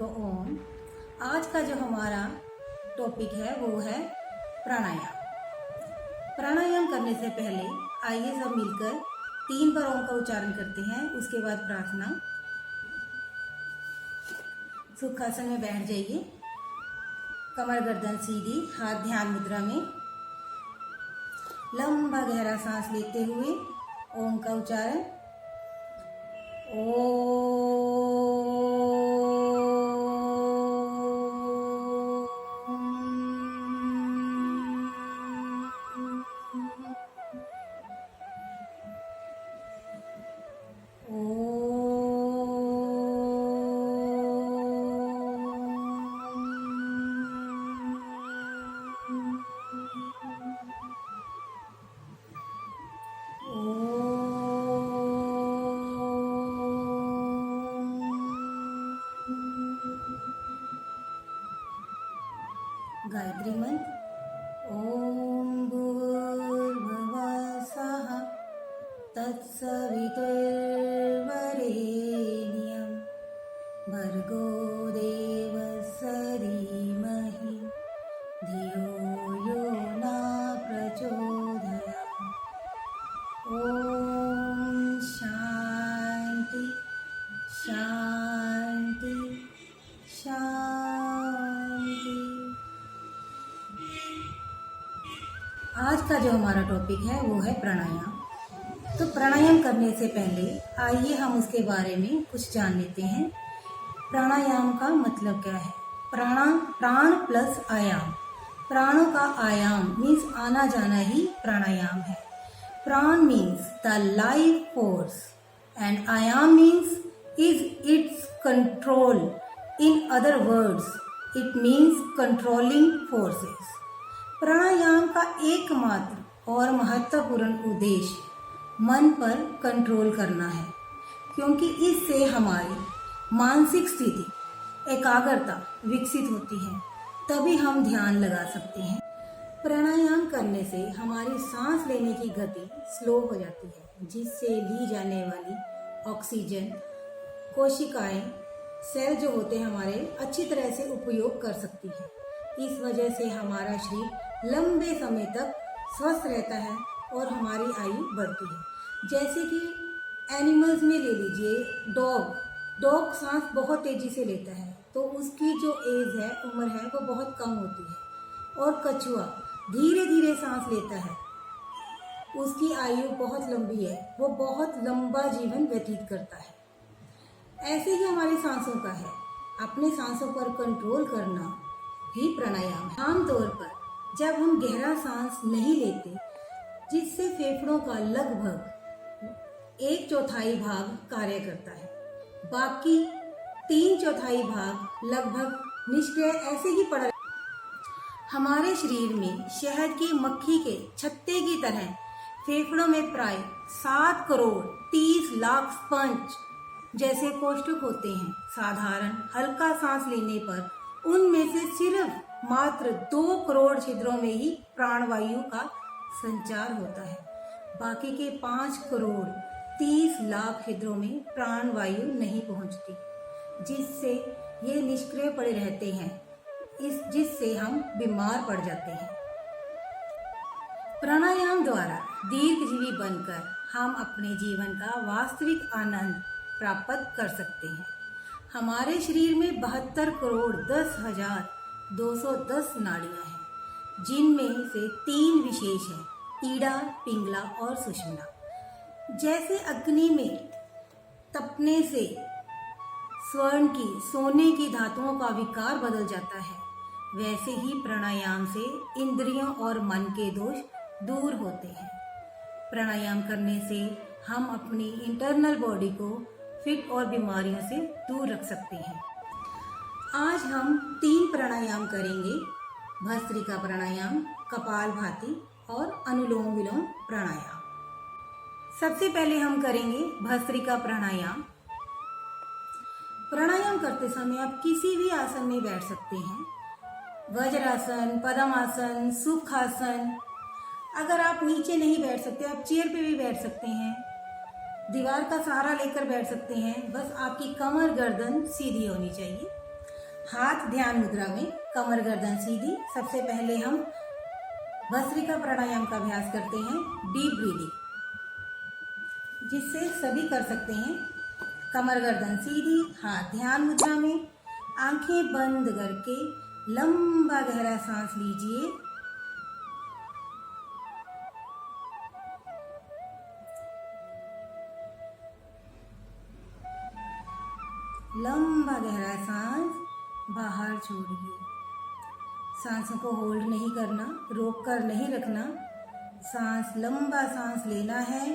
को ओम। आज का जो हमारा टॉपिक है वो है प्राणायाम। प्राणायाम करने से पहले आइए सब मिलकर 3 बार ओम का उच्चारण करते हैं। उसके बाद प्रार्थना। सुखासन में बैठ जाइए, कमर गर्दन सीधी, हाथ ध्यान मुद्रा में। लंबा गहरा सांस लेते हुए ओम का उच्चारण। गायत्री मंत्र। ओम भूर्भुवः स्वः तत्सवितुर्वरेण्यं भर्गो देवस्य धीमहि धियो यो न प्रचोदयात्। ओम शांति शांति शांति। आज का जो हमारा टॉपिक है वो है प्राणायाम। तो प्राणायाम करने से पहले आइए हम उसके बारे में कुछ जान लेते हैं। प्राणायाम का मतलब क्या है? प्राण प्लस आयाम। प्राणों का आयाम मीन्स आना जाना ही प्राणायाम है। Prana means the life force and ayama means is its control. In other words it means controlling forces. Pranayama का एकमात्र और महत्वपूर्ण उद्देश्य मन पर कंट्रोल करना है, क्योंकि इससे हमारी मानसिक स्थिति एकाग्रता विकसित होती है, तभी हम ध्यान लगा सकते हैं। प्राणायाम करने से हमारी सांस लेने की गति स्लो हो जाती है, जिससे ली जाने वाली ऑक्सीजन कोशिकाएं, सेल जो होते हैं हमारे, अच्छी तरह से उपयोग कर सकती है। इस वजह से हमारा शरीर लंबे समय तक स्वस्थ रहता है और हमारी आयु बढ़ती है। जैसे कि एनिमल्स में ले लीजिए, डॉग सांस बहुत तेजी से लेता है, तो उसकी जो एज है, उम्र है, वो बहुत कम होती है। और कछुआ धीरे धीरे सांस लेता है, उसकी आयु बहुत लंबी है, वो बहुत लंबा जीवन व्यतीत करता है। ऐसे ही हमारी सांसों का है। अपने सांसों पर कंट्रोल करना ही प्राणायाम है। आमतौर पर जब हम गहरा सांस नहीं लेते, जिससे फेफड़ों का लगभग 1/4 भाग कार्य करता है, बाकी 3/4 भाग लगभग निष्क्रिय ऐसे ही पड़ा। हमारे शरीर में शहद की मक्खी के छत्ते की तरह फेफड़ों में प्राय 7 करोड़ 30 लाख स्पंज जैसे कोष्ठक होते हैं। साधारण हल्का सांस लेने पर उनमें से सिर्फ मात्र 2 करोड़ छिद्रों में ही प्राणवायु का संचार होता है। बाकी के 5 करोड़ 30 लाख छिद्रों में प्राणवायु नहीं पहुंचती, जिससे ये निष्क्रिय पड़े रहते हैं, जिससे हम बीमार पड़ जाते हैं। प्राणायाम द्वारा दीर्घजीवी बनकर हम अपने जीवन का वास्तविक आनंद प्राप्त कर सकते हैं। हमारे शरीर में 72 करोड़ 10,210 नाड़ियां हैं, जिनमें से 3 विशेष हैं, ईड़ा, पिंगला और सुषुम्ना। जैसे अग्नि में तपने से स्वर्ण की, सोने की धातुओं का विकार बदल जाता है, वैसे ही प्राणायाम से इंद्रियों और मन के दोष दूर होते हैं। प्राणायाम करने से हम अपनी इंटरनल बॉडी को फिट और बीमारियों से दूर रख सकते हैं। आज हम 3 प्राणायाम करेंगे: भस्त्रिका प्राणायाम, कपालभाति और अनुलोम विलोम प्राणायाम। सबसे पहले हम करेंगे भस्त्रिका प्राणायाम। प्राणायाम करते समय आप किसी भी आसन में बैठ सकते हैं। वज्रासन, पद्मासन, सुखासन। अगर आप नीचे नहीं बैठ सकते, आप चेयर पे भी बैठ सकते हैं, दीवार का सहारा लेकर बैठ सकते हैं। बस आपकी कमर गर्दन सीधी होनी चाहिए। हाथ ध्यान मुद्रा में, कमर गर्दन सीधी। सबसे पहले हम भस्त्रिका प्राणायाम का अभ्यास करते हैं, डीप ब्रीदिंग, जिससे सभी कर सकते हैं। कमर गर्दन सीधी, हाथ ध्यान मुद्रा में, आंखें बंद करके लंबा गहरा सांस लीजिए। लंबा गहरा सांस बाहर छोड़िए। सांसों को होल्ड नहीं करना, रोक कर नहीं रखना। लंबा सांस लेना है,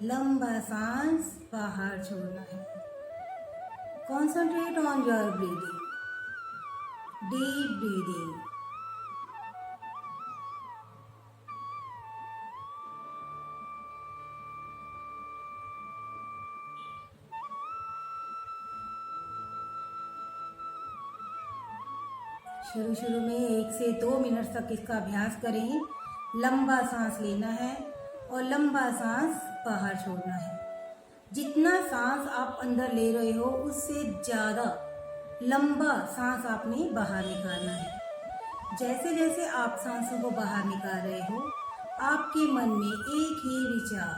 लंबा सांस बाहर छोड़ना है। Concentrate on your breathing, deep breathing. शुरू में 1 से 2 मिनट तक इसका अभ्यास करें। लंबा सांस लेना है और लंबा सांस बाहर छोड़ना है। जितना सांस आप अंदर ले रहे हो उससे ज़्यादा लंबा सांस आपने बाहर निकालना है। जैसे जैसे आप सांसों को बाहर निकाल रहे हो, आपके मन में एक ही विचार,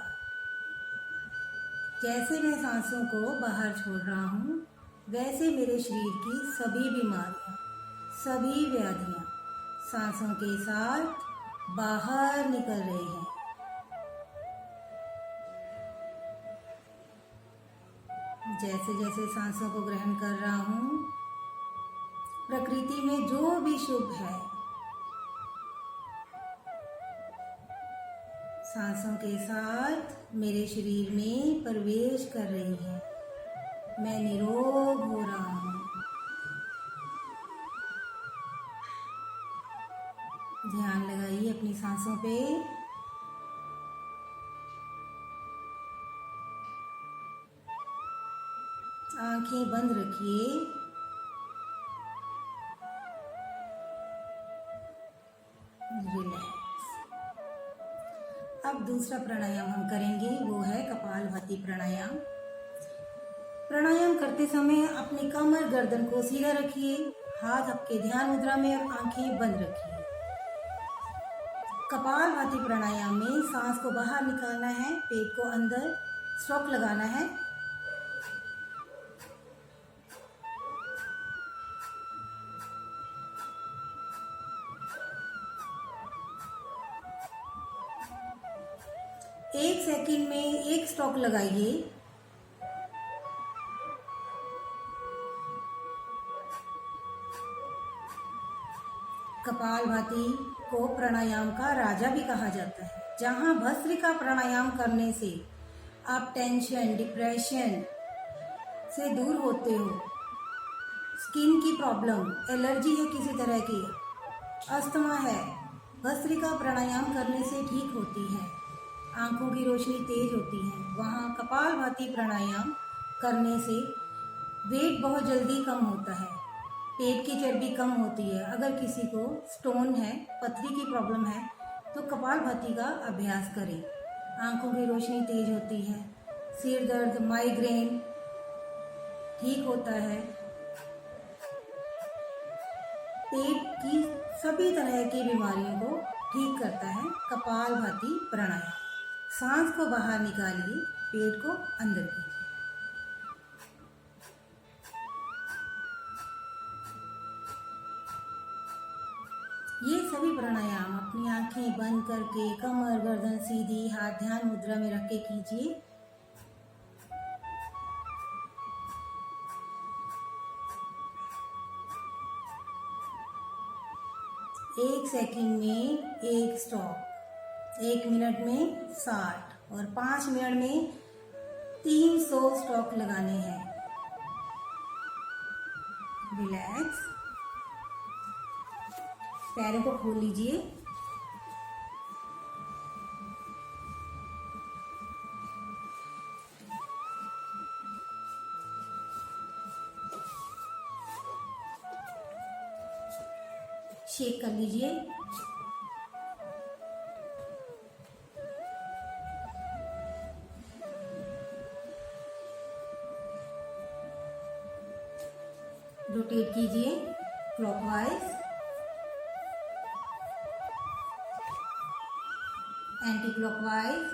जैसे मैं सांसों को बाहर छोड़ रहा हूँ वैसे मेरे शरीर की सभी बीमारियाँ, सभी व्याधियाँ सांसों के साथ बाहर निकल रही हैं। जैसे जैसे सांसों को ग्रहण कर रहा हूँ, प्रकृति में जो भी शुभ है सांसों के साथ मेरे शरीर में प्रवेश कर रही है। मैं निरोग हो रहा हूँ। ध्यान लगाइए अपनी सांसों पे। आंखें बंद रखिए। रिलैक्स। अब दूसरा प्राणायाम हम करेंगे, वो है कपालभाति प्राणायाम। प्राणायाम करते समय अपनी कमर गर्दन को सीधा रखिए, हाथ आपके ध्यान मुद्रा में और आंखें बंद रखिए। कपालभाति प्राणायाम में सांस को बाहर निकालना है, पेट को अंदर, स्ट्रोक लगाना है। एक सेकंड में एक स्ट्रोक लगाइए। कपालभाति को प्राणायाम का राजा भी कहा जाता है। जहाँ भस्त्रिका प्राणायाम करने से आप टेंशन, डिप्रेशन से दूर होते हो, स्किन की प्रॉब्लम, एलर्जी है किसी तरह की, अस्थमा है, भस्त्रिका प्राणायाम करने से ठीक होती है। आंखों की रोशनी तेज होती है। वहाँ कपालभाति प्राणायाम करने से वेट बहुत जल्दी कम होता है, पेट की चर्बी कम होती है। अगर किसी को स्टोन है, पथरी की प्रॉब्लम है, तो कपालभाति का अभ्यास करें। आंखों की रोशनी तेज होती है, सिर दर्द, माइग्रेन ठीक होता है, पेट की सभी तरह की बीमारियों को ठीक करता है कपालभाति प्राणायाम। सांस को बाहर निकालिए, पेट को अंदर कीजिए। ये सभी प्राणायाम अपनी आंखें बंद करके, कमर गर्दन सीधी, हाथ ध्यान मुद्रा में रख के कीजिए। एक सेकंड में एक स्टॉप, 1 मिनट में 60 और 5 मिनट में 300 स्टॉक लगाने हैं। रिलैक्स। पैरों को खोल लीजिए। शेक कर लीजिए। रोटेट कीजिए। कीजिए क्लॉकवाइज, एंटी क्लॉकवाइज।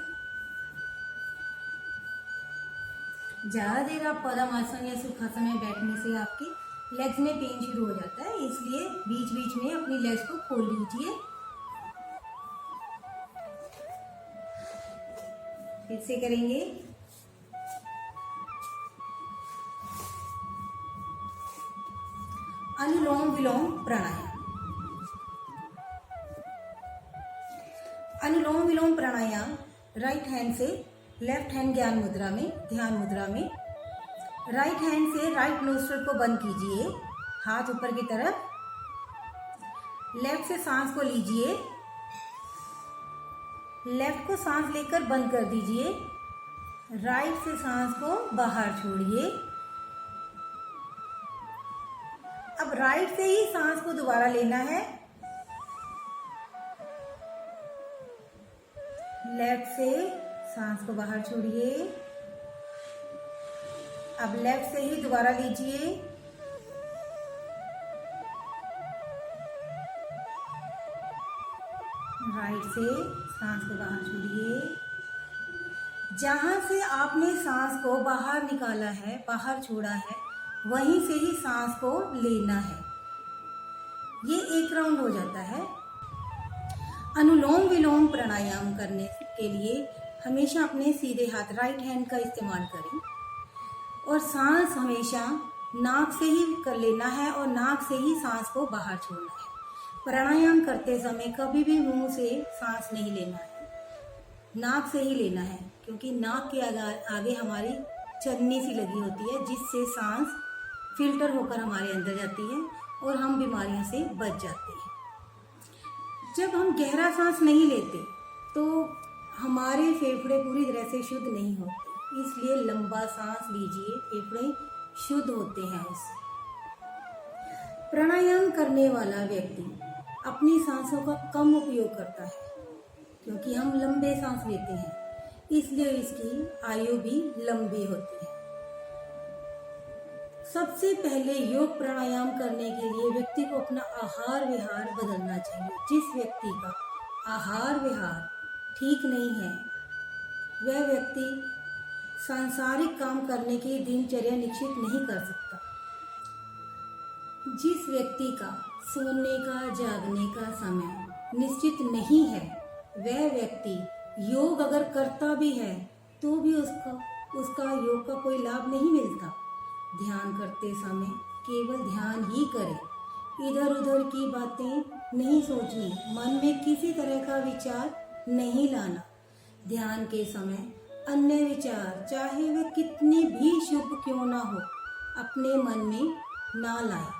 ज़्यादा देर आप पद्मासन या सुखासन में बैठने से आपके लेग्स में पेन शुरू हो जाता है, इसलिए बीच बीच में अपनी लेग्स को खोल लीजिए। फिर से करेंगे। अनुलोम विलोम प्राणायाम। अनुलोम विलोम प्राणायाम राइट हैंड से लेफ्ट हैंड ध्यान मुद्रा में राइट हैंड से राइट नोस्ट्रल को बंद कीजिए, हाथ ऊपर की तरफ। लेफ्ट से सांस को लीजिए, लेफ्ट को सांस लेकर बंद कर दीजिए। राइट से सांस को बाहर छोड़िए। अब राइट से ही सांस को दोबारा लेना है। लेफ्ट से सांस को बाहर छोड़िए। अब लेफ्ट से ही दोबारा लीजिए। राइट से सांस को बाहर छोड़िए। जहां से आपने सांस को बाहर निकाला है, बाहर छोड़ा है, वहीं से ही सांस को लेना है। ये एक राउंड हो जाता है। अनुलोम विलोम प्राणायाम करने के लिए हमेशा अपने सीधे हाथ राइट हैंड का इस्तेमाल करें और सांस हमेशा नाक से ही कर लेना है और नाक से ही सांस को बाहर छोड़ना है। प्राणायाम करते समय कभी भी मुंह से सांस नहीं लेना है, नाक से ही लेना है, क्योंकि नाक के आगे हमारी चन्नी सी लगी होती है, जिससे सांस फिल्टर होकर हमारे अंदर जाती है और हम बीमारियों से बच जाते हैं। जब हम गहरा सांस नहीं लेते तो हमारे फेफड़े पूरी तरह से शुद्ध नहीं होते, इसलिए लंबा सांस लीजिए, फेफड़े शुद्ध होते हैं उससे। प्राणायाम करने वाला व्यक्ति अपनी सांसों का कम उपयोग करता है, क्योंकि हम लंबे सांस लेते हैं, इसलिए इसकी आयु भी लंबी होती है। सबसे पहले योग प्राणायाम करने के लिए व्यक्ति को अपना आहार विहार बदलना चाहिए। जिस व्यक्ति का आहार विहार ठीक नहीं है, वह व्यक्ति सांसारिक काम करने की दिनचर्या निश्चित नहीं कर सकता। जिस व्यक्ति का सोने का जागने का समय निश्चित नहीं है, वह व्यक्ति योग अगर करता भी है तो भी उसका योग का कोई लाभ नहीं मिलता। ध्यान करते समय केवल ध्यान ही करें, इधर उधर की बातें नहीं सोचनी, मन में किसी तरह का विचार नहीं लाना। ध्यान के समय अन्य विचार, चाहे वे कितने भी शुभ क्यों ना हो, अपने मन में ना लाएं।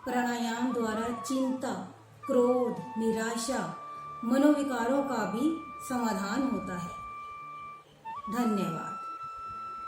प्राणायाम द्वारा चिंता, क्रोध, निराशा, मनोविकारों का भी समाधान होता है। धन्यवाद।